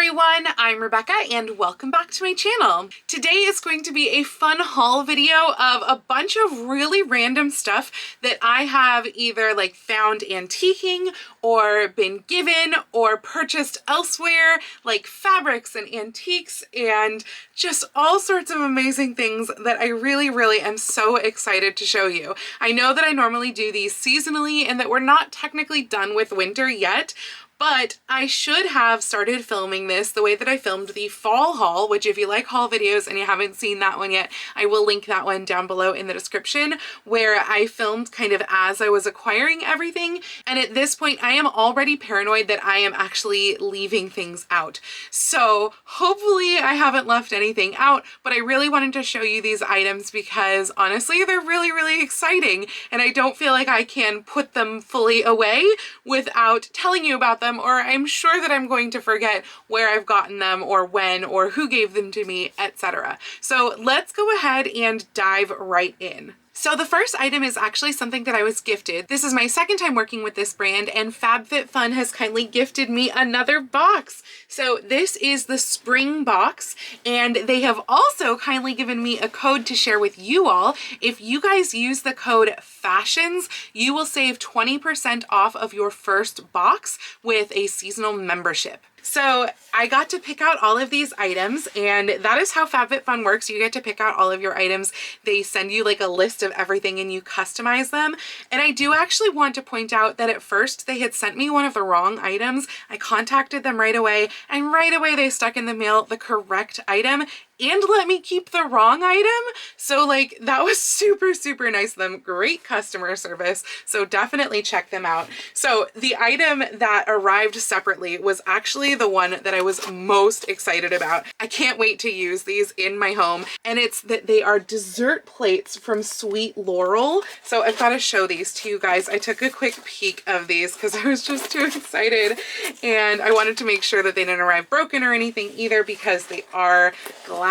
everyone, I'm Rebecca and welcome back to my channel. Today is going to be a fun haul video of a bunch of really random stuff that I have either found antiquing or been given or purchased elsewhere, like fabrics and antiques and just all sorts of amazing things that I really am so excited to show you. I know that I normally do these seasonally and that we're not technically done with winter yet, but I should have started filming this the way that I filmed the fall haul, which if you like haul videos and you haven't seen that one yet, I will link that one down below in the description, where I filmed kind of as I was acquiring everything. And at this point, I am already paranoid that I am actually leaving things out. So hopefully I haven't left anything out, but I really wanted to show you these items because honestly, they're really exciting. And I don't feel like I can put them fully away without telling you about them, or I'm sure that I'm going to forget where I've gotten them or when or who gave them to me, etc. So let's go ahead and dive right in. So the first item is actually something that I was gifted. This is my second time working with this brand, and FabFitFun has kindly gifted me another box. So this is the spring box, and they have also kindly given me a code to share with you all. If you guys use the code FASHIONS, you will save 20% off of your first box with a seasonal membership. So I got to pick out all of these items, and that is how FabFitFun works. You get to pick out all of your items. They send you like a list of everything and you customize them. And I do actually want to point out that at first they had sent me one of the wrong items. I contacted them right away, and right away they stuck in the mail the correct item and let me keep the wrong item. So that was super nice of them. Great customer service. So definitely check them out. So the item that arrived separately was actually the one that I was most excited about. I can't wait to use these in my home. And it's that they are dessert plates from Sweet Laurel. So I've got to show these to you guys. I took a quick peek of these because I was just too excited. And I wanted to make sure that they didn't arrive broken or anything either, because they are glass.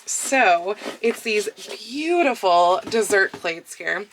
So it's these beautiful dessert plates here,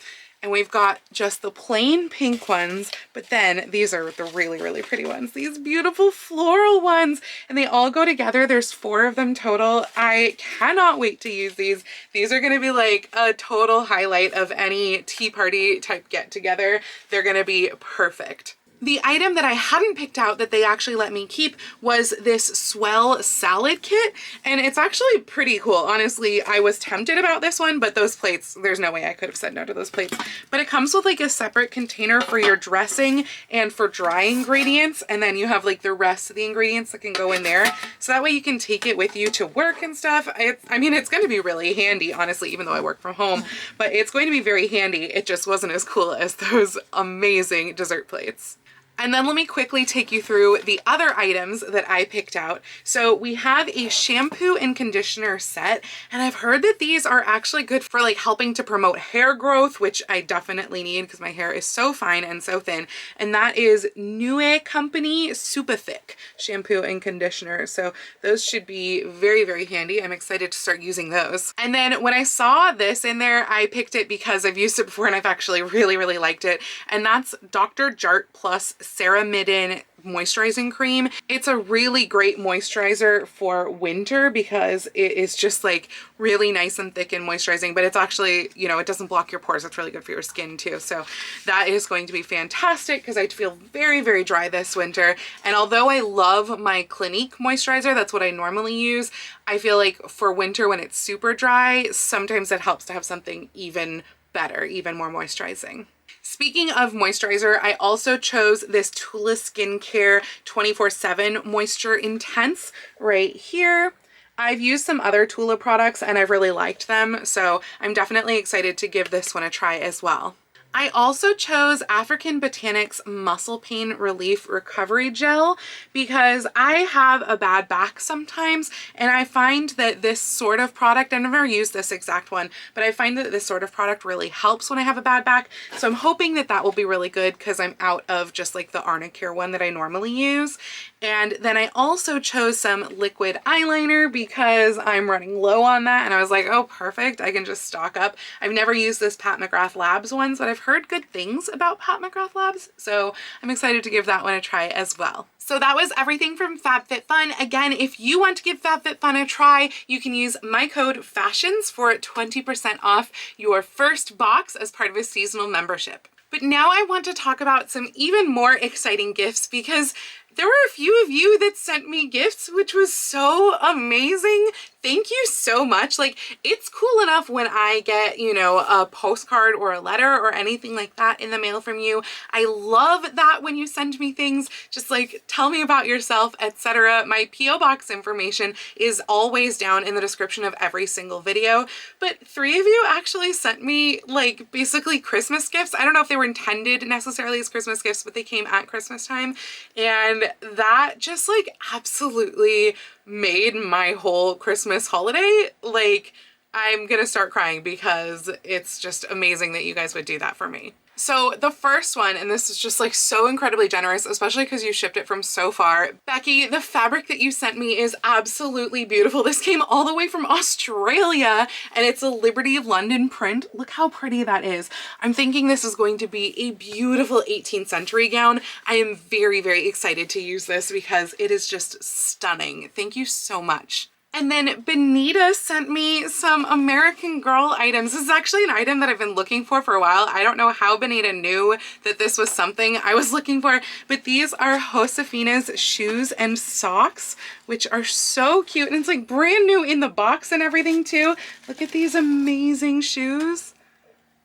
and we've got just the plain pink ones, but then these are the really pretty ones, these beautiful floral ones, and they all go together. There's 4 of them total. I cannot wait to use these. These are going to be like a total highlight of any tea party type get together. They're going to be perfect. The item that I hadn't picked out that they actually let me keep was this swell salad kit, and it's actually pretty cool. Honestly, I was tempted about this one, but those plates, there's no way I could have said no to those plates. But it comes with like a separate container for your dressing and for dry ingredients, and then you have like the rest of the ingredients that can go in there. So that way you can take it with you to work and stuff. I mean, it's going to be really handy, honestly, even though I work from home, but it's going to be very handy. It just wasn't as cool as those amazing dessert plates. And then let me quickly take you through the other items that I picked out. So we have a shampoo and conditioner set, and I've heard that these are actually good for helping to promote hair growth, which I definitely need because my hair is so fine and so thin. And that is Nue Company Super Thick shampoo and conditioner. So those should be very handy. I'm excited to start using those. And then when I saw this in there, I picked it because I've used it before and I've actually really liked it. And that's Dr. Jart Plus Ceramidin moisturizing cream. It's a really great moisturizer for winter because it is just really nice and thick and moisturizing, but it's actually, it doesn't block your pores. It's really good for your skin too. So that is going to be fantastic because I feel very dry this winter. And although I love my Clinique moisturizer, that's what I normally use, I feel like for winter when it's super dry, sometimes it helps to have something even better, even more moisturizing. Speaking of moisturizer, I also chose this Tula Skincare 24/7 Moisture Intense right here. I've used some other Tula products and I've really liked them, so I'm definitely excited to give this one a try as well. I also chose African Botanics Muscle Pain Relief Recovery Gel because I have a bad back sometimes, and I find that this sort of product, I've never used this exact one, but I find that this sort of product really helps when I have a bad back. So I'm hoping that that will be really good because I'm out of just the Arnicare one that I normally use. And then I also chose some liquid eyeliner because I'm running low on that, and I was like, oh, perfect, I can just stock up. I've never used this Pat McGrath Labs ones that I've I've heard good things about Pat McGrath Labs, so I'm excited to give that one a try as well. So that was everything from FabFitFun. Again, if you want to give FabFitFun a try, you can use my code FASHIONS for 20% off your first box as part of a seasonal membership. But now I want to talk about some even more exciting gifts, because there were a few of you that sent me gifts, which was so amazing. Thank you so much. Like, it's cool enough when I get, you know, a postcard or a letter or anything like that in the mail from you. I love that when you send me things, just like tell me about yourself, etc. My PO box information is always down in the description of every single video. But 3 of you actually sent me like basically Christmas gifts. I don't know if they were intended necessarily as Christmas gifts, but they came at Christmas time. And that just like absolutely made my whole Christmas holiday. Like, I'm gonna start crying because it's just amazing that you guys would do that for me. So the first one, and this is just like so incredibly generous, especially because you shipped it from so far. Becky, the fabric that you sent me is absolutely beautiful. This came all the way from Australia, and it's a Liberty London print. Look how pretty that is. I'm thinking this is going to be a beautiful 18th century gown. I am very, very excited to use this because it is just stunning. Thank you so much. And then Benita sent me some American Girl items. This is actually an item that I've been looking for a while. I don't know how Benita knew that this was something I was looking for, but these are Josefina's shoes and socks, which are so cute. And it's like brand new in the box and everything too. Look at these amazing shoes.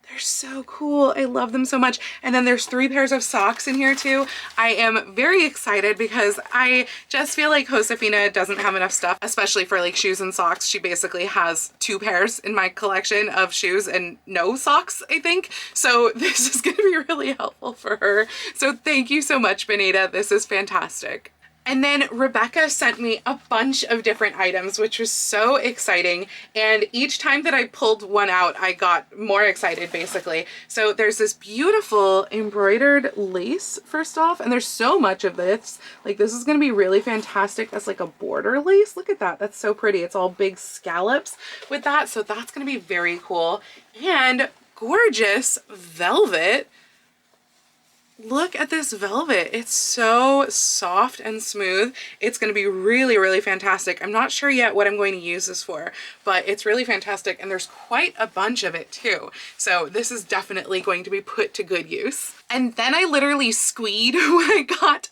They're so cool. I love them so much. And then there's 3 pairs of socks in here too. I am very excited because I just feel like Josefina doesn't have enough stuff, especially for like shoes and socks. She basically has 2 pairs in my collection of shoes and no socks, I think. So this is going to be really helpful for her. So thank you so much, Benita. This is fantastic. And then Rebecca sent me a bunch of different items, which was so exciting. And each time that I pulled one out, I got more excited, basically. So there's this beautiful embroidered lace, first off, and there's so much of this. Like, this is going to be really fantastic as like a border lace. Look at that. That's so pretty. It's all big scallops with that. So that's going to be very cool. And gorgeous velvet. Look at this velvet. It's so soft and smooth. It's going to be really, really fantastic. I'm not sure yet what I'm going to use this for, but it's really fantastic. And there's quite a bunch of it too. So this is definitely going to be put to good use. And then I literally squeed what I got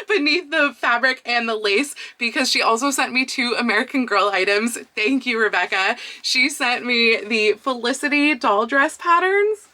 beneath the fabric and the lace, because she also sent me 2 American Girl items. Thank you, Rebecca. She sent me the Felicity doll dress patterns.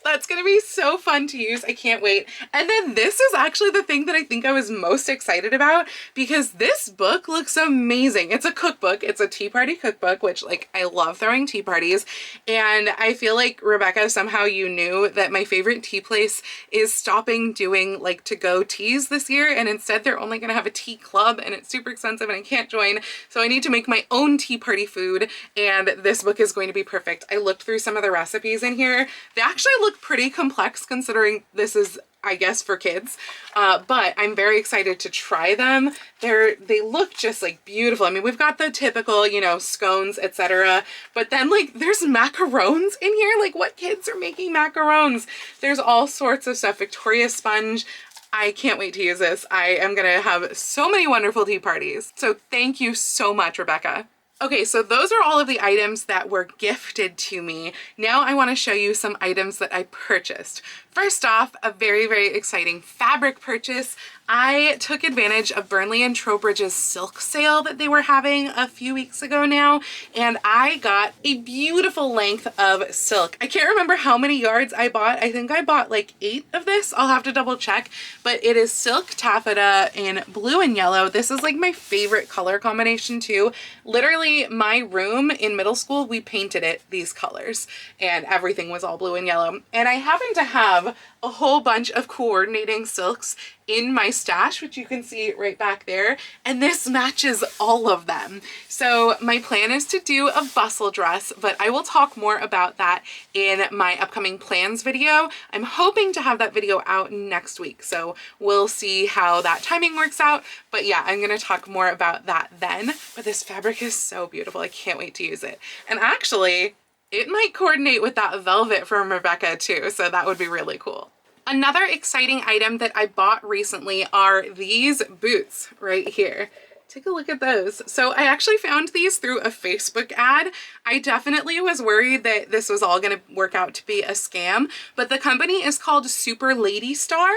That's gonna be so fun to use. I can't wait. And then this is actually the thing that I think I was most excited about, because this book looks amazing. It's a cookbook. It's a tea party cookbook, which, like, I love throwing tea parties. And I feel like, Rebecca, somehow you knew that my favorite tea place is stopping doing like to-go teas this year, and instead they're only gonna have a tea club, and it's super expensive and I can't join. So I need to make my own tea party food, and this book is going to be perfect. I looked through some of the recipes in here. They actually look pretty complex considering this is, I guess, for kids, but I'm very excited to try them. They look just like beautiful. I mean, we've got the typical, you know, scones, etc., but then like there's macarons in here. Like, what kids are making macarons? There's all sorts of stuff. Victoria sponge. I can't wait to use this. I am gonna have so many wonderful tea parties. So thank you so much, Rebecca. Okay, so those are all of the items that were gifted to me. Now I want to show you some items that I purchased. First off, a very, very exciting fabric purchase. I took advantage of Burnley and Trowbridge's silk sale that they were having a few weeks ago now, and I got a beautiful length of silk. I can't remember how many yards I bought. I think I bought like 8 of this. I'll have to double check, but it is silk taffeta in blue and yellow. This is like my favorite color combination too. Literally, my room in middle school, we painted it these colors, and everything was all blue and yellow. And I happen to have a whole bunch of coordinating silks in my stash, which you can see right back there, and this matches all of them. So my plan is to do a bustle dress, but I will talk more about that in my upcoming plans video. I'm hoping to have that video out next week, so we'll see how that timing works out. But yeah, I'm gonna talk more about that then. But this fabric is so beautiful. I can't wait to use it. And actually, It might coordinate with that velvet from Rebecca too, so that would be really cool. Another exciting item that I bought recently are these boots right here. Take a look at those. So I actually found these through a Facebook ad. I definitely was worried that this was all gonna work out to be a scam, but the company is called Super Lady Star,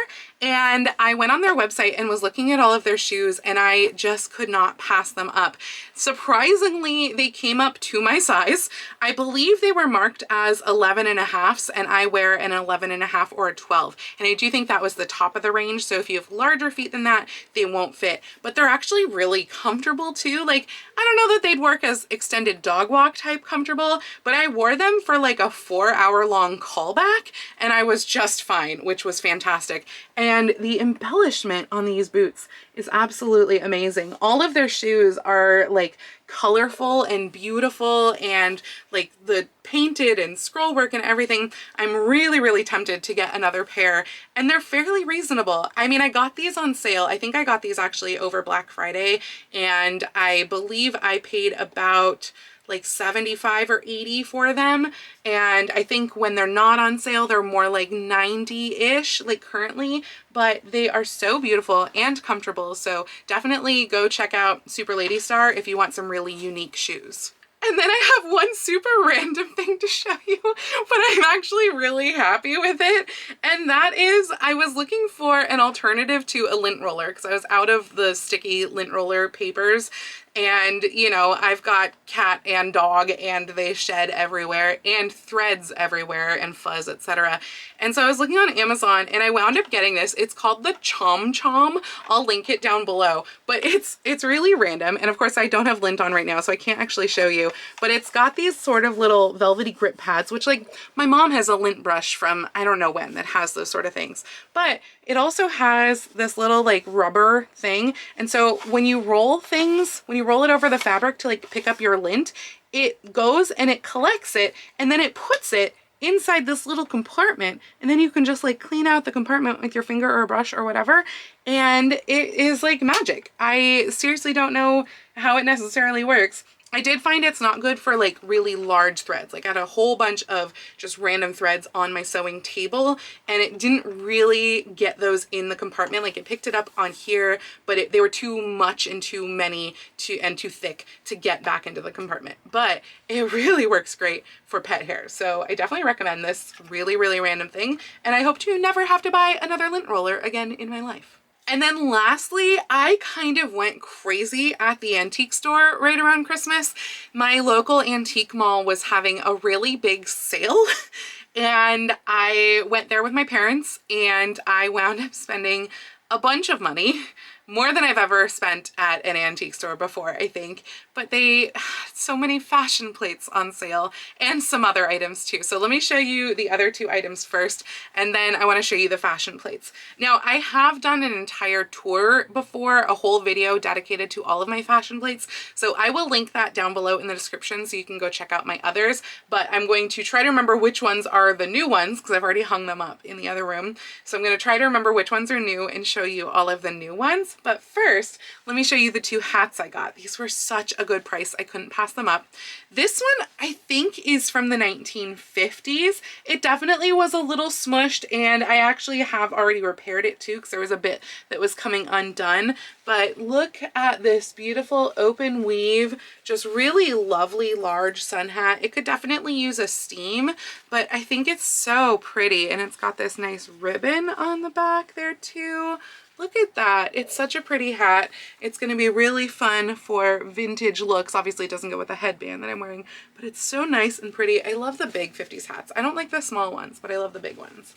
and I went on their website and was looking at all of their shoes, and I just could not pass them up. Surprisingly, they came up to my size. I believe they were marked as 11.5s, and I wear an 11.5 or a 12. And I do think that was the top of the range. So if you have larger feet than that, they won't fit, but they're actually really comfortable too. Like, I don't know that they'd work as extended dog walk type comfortable, but I wore them for like a 4-hour long callback and I was just fine, which was fantastic. And the embellishment on these boots is absolutely amazing. All of their shoes are like colorful and beautiful, and like the painted and scroll work and everything. I'm really tempted to get another pair, and they're fairly reasonable. I mean, I got these on sale. I think I got these actually over Black Friday, and I believe I paid about like 75 or 80 for them, and I think when they're not on sale they're more like 90-ish like currently, but they are so beautiful and comfortable. So definitely go check out Super Lady Star if you want some really unique shoes. And then I have one super random thing to show you, but I'm actually really happy with it. And that is, I was looking for an alternative to a lint roller because I was out of the sticky lint roller papers. And, you know, I've got cat and dog and they shed everywhere and threads everywhere and fuzz, etc. And so I was looking on Amazon and I wound up getting this. It's called the Chom Chom. I'll link it down below, but it's really random. And of course I don't have lint on right now, so I can't actually show you, but it's got these sort of little velvety grip pads, which like my mom has a lint brush from I don't know when that has those sort of things, but it also has this little like rubber thing. And so when you roll things, when you roll it over the fabric to like pick up your lint, it goes and it collects it and then it puts it inside this little compartment, and then you can just like clean out the compartment with your finger or a brush or whatever, and it is like magic. I seriously don't know how it necessarily works. I did find it's not good for like really large threads. Like I had a whole bunch of just random threads on my sewing table and it didn't really get those in the compartment. Like it picked it up on here, but they were too much and too many and too thick to get back into the compartment. But it really works great for pet hair. So I definitely recommend this really random thing. And I hope to never have to buy another lint roller again in my life. And then lastly, I kind of went crazy at the antique store right around Christmas. My local antique mall was having a really big sale and I went there with my parents and I wound up spending a bunch of money, more than I've ever spent at an antique store before, I think. But they had so many fashion plates on sale and some other items too. So let me show you the other two items first, and then I want to show you the fashion plates. Now, I have done an entire tour before, a whole video dedicated to all of my fashion plates. So I will link that down below in the description so you can go check out my others. But I'm going to try to remember which ones are the new ones because I've already hung them up in the other room. So I'm going to try to remember which ones are new and show you all of the new ones. But first, let me show you the two hats I got. These were such a good price. I couldn't pass them up. This one I think is from the 1950s. It definitely was a little smushed and I actually have already repaired it too because there was a bit that was coming undone. But look at this beautiful open weave, just really lovely large sun hat. It could definitely use a steam, but I think it's so pretty and it's got this nice ribbon on the back there too. Look at that. It's such a pretty hat. It's going to be really fun for vintage looks. Obviously it doesn't go with the headband that I'm wearing, but it's so nice and pretty. I love the big 50s hats. I don't like the small ones, but I love the big ones.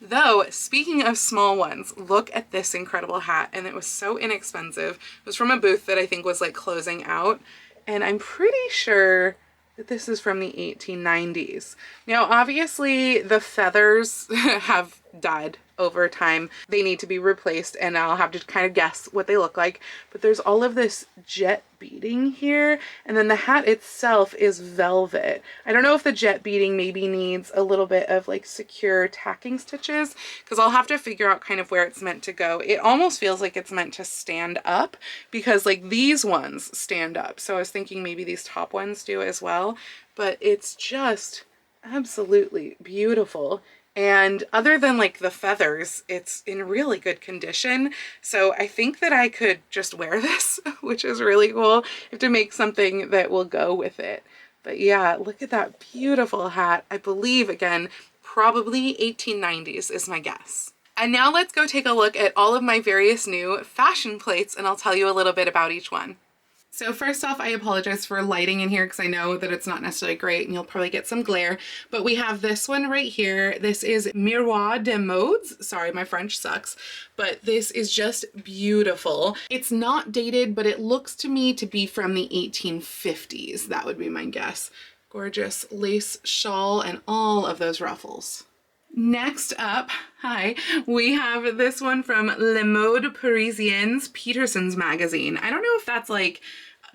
Though, speaking of small ones, look at this incredible hat. And it was so inexpensive. It was from a booth that I think was like closing out. And I'm pretty sure that this is from the 1890s. Now, obviously the feathers have died over time. They need to be replaced and I'll have to kind of guess what they look like. But there's all of this jet beading here, and then the hat itself is velvet. I don't know if the jet beading maybe needs a little bit of like secure tacking stitches because I'll have to figure out kind of where it's meant to go. It almost feels like it's meant to stand up because like these ones stand up. So I was thinking maybe these top ones do as well. but it's just absolutely beautiful. And other than like the feathers, it's in really good condition. So I think that I could just wear this, which is really cool. I have to make something that will go with it. But yeah, look at that beautiful hat. I believe, again, probably 1890s is my guess. And now let's go take a look at all of my various new fashion plates, and I'll tell you a little bit about each one. So first off, I apologize for lighting in here because I know that it's not necessarily great and you'll probably get some glare, but we have this one right here. This is Miroir de Modes. Sorry, my French sucks, but this is just beautiful. It's not dated, but it looks to me to be from the 1850s. That would be my guess. Gorgeous lace shawl and all of those ruffles. Next up, hi, we have this one from Le Mode Parisienne's Peterson's magazine. I don't know if that's like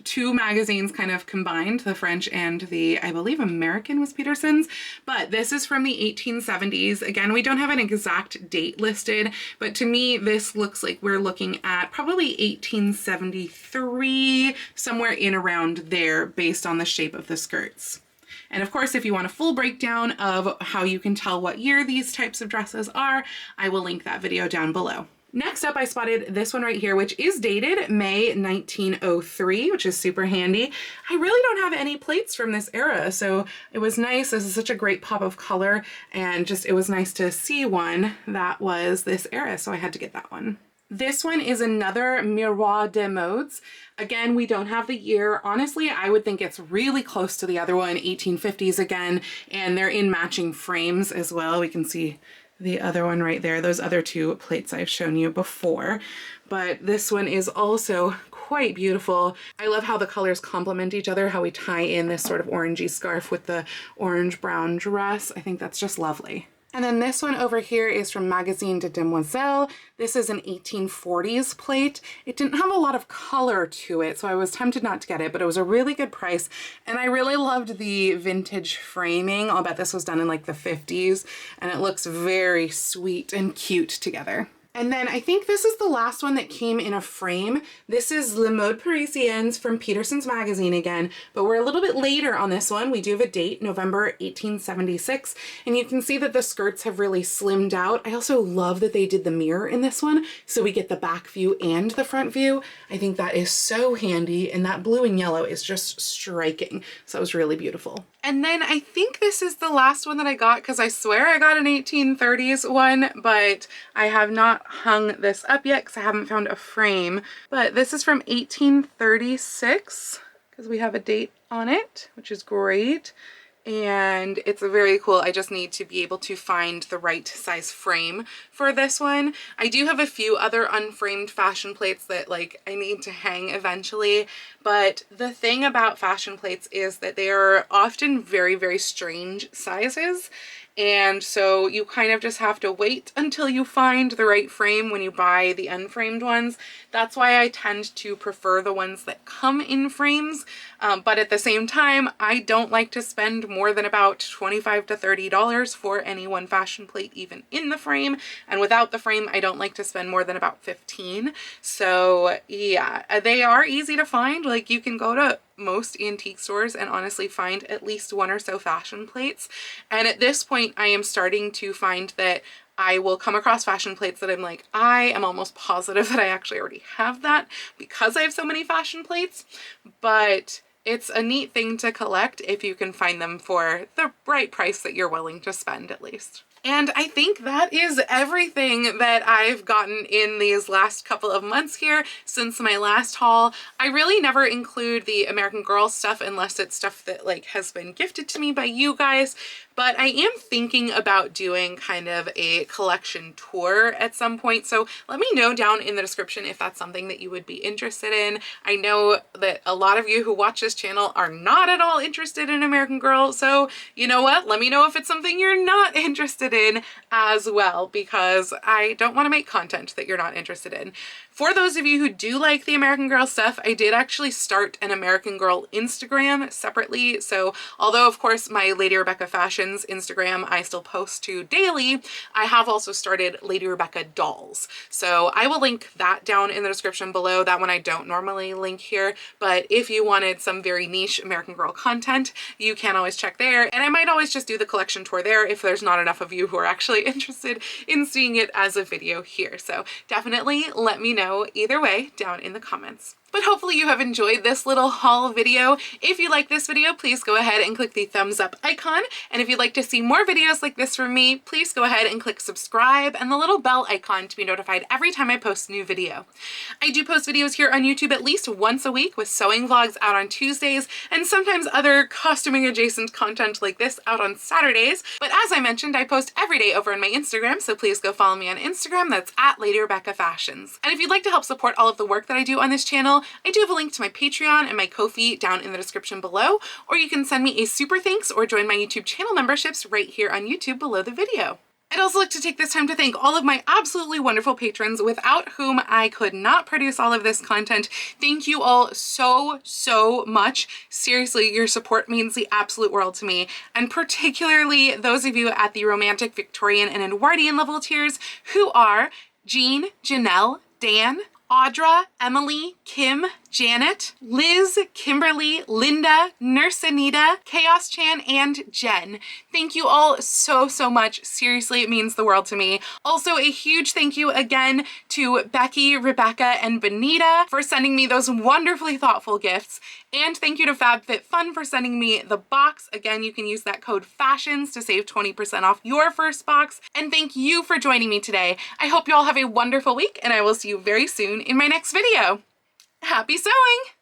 two magazines kind of combined, the French and the, I believe, American was Peterson's, but this is from the 1870s. Again, we don't have an exact date listed, but to me, this looks like we're looking at probably 1873, somewhere in around there based on the shape of the skirts. And of course, if you want a full breakdown of how you can tell what year these types of dresses are, I will link that video down below. Next up, I spotted this one right here, which is dated May 1903, which is super handy. I really don't have any plates from this era, so it was nice. This is such a great pop of color, and just it was nice to see one that was this era, so I had to get that one. This one is another Miroir de Modes. Again, we don't have the year. Honestly, I would think it's really close to the other one, 1850s again, and they're in matching frames as well. We can see the other one right there, those other two plates I've shown you before. But this one is also quite beautiful. I love how the colors complement each other, how we tie in this sort of orangey scarf with the orange-brown dress. I think that's just lovely. And then this one over here is from Magazine de Demoiselle. This is an 1840s plate. It didn't have a lot of color to it, so I was tempted not to get it, but it was a really good price. And I really loved the vintage framing. I'll bet this was done in like the 50s, and it looks very sweet and cute together. And then I think this is the last one that came in a frame. This is Le Mode Parisienne's from Peterson's magazine again, but we're a little bit later on this one. We do have a date, November 1876, and you can see that the skirts have really slimmed out. I also love that they did the mirror in this one, so we get the back view and the front view. I think that is so handy, and that blue and yellow is just striking. So it was really beautiful. And then I think this is the last one that I got, because I swear I got an 1830s one, but I have not hung this up yet because I haven't found a frame. But this is from 1836 because we have a date on it, which is great. And it's very cool. I just need to be able to find the right size frame for this one. I do have a few other unframed fashion plates that like I need to hang eventually, but the thing about fashion plates is that they are often very, very strange sizes. And so you kind of just have to wait until you find the right frame when you buy the unframed ones. That's why I tend to prefer the ones that come in frames. But at the same time, I don't like to spend more than about $25 to $30 for any one fashion plate, even in the frame. And without the frame, I don't like to spend more than about $15. So yeah, they are easy to find. Like you can go to most antique stores and honestly find at least one or so fashion plates. And at this point, I am starting to find that I will come across fashion plates that I'm like, I am almost positive that I actually already have that because I have so many fashion plates. But it's a neat thing to collect if you can find them for the right price that you're willing to spend at least. And I think that is everything that I've gotten in these last couple of months here since my last haul. I really never include the American Girl stuff unless it's stuff that like has been gifted to me by you guys. But I am thinking about doing kind of a collection tour at some point. So let me know down in the description if that's something that you would be interested in. I know that a lot of you who watch this channel are not at all interested in American Girl. So you know what? Let me know if it's something you're not interested in as well, because I don't want to make content that you're not interested in. For those of you who do like the American Girl stuff, I did actually start an American Girl Instagram separately. So although of course my Lady Rebecca Fashions Instagram I still post to daily, I have also started Lady Rebecca Dolls. So I will link that down in the description below. That one I don't normally link here, but if you wanted some very niche American Girl content, you can always check there. And I might always just do the collection tour there if there's not enough of you who are actually interested in seeing it as a video here. So definitely let me know either way down in the comments. But hopefully you have enjoyed this little haul video. If you like this video, please go ahead and click the thumbs up icon. And if you'd like to see more videos like this from me, please go ahead and click subscribe and the little bell icon to be notified every time I post a new video. I do post videos here on YouTube at least once a week, with sewing vlogs out on Tuesdays and sometimes other costuming adjacent content like this out on Saturdays. But as I mentioned, I post every day over on my Instagram, so please go follow me on Instagram. That's at Lady Rebecca Fashions. And if you'd like to help support all of the work that I do on this channel, I do have a link to my Patreon and my Ko-fi down in the description below, or you can send me a super thanks or join my YouTube channel memberships right here on YouTube below the video. I'd also like to take this time to thank all of my absolutely wonderful patrons without whom I could not produce all of this content. Thank you all so much. Seriously, your support means the absolute world to me, and particularly those of you at the Romantic, Victorian, and Edwardian level tiers, who are Jean, Janelle, Dan, Audra, Emily, Kim, Janet, Liz, Kimberly, Linda, Nurse Anita, Chaos Chan, and Jen. Thank you all so much. Seriously, it means the world to me. Also, a huge thank you again to Becky, Rebecca, and Benita for sending me those wonderfully thoughtful gifts. And thank you to FabFitFun for sending me the box. Again, you can use that code FASHIONS to save 20% off your first box. And thank you for joining me today. I hope you all have a wonderful week, and I will see you very soon in my next video. Happy sewing!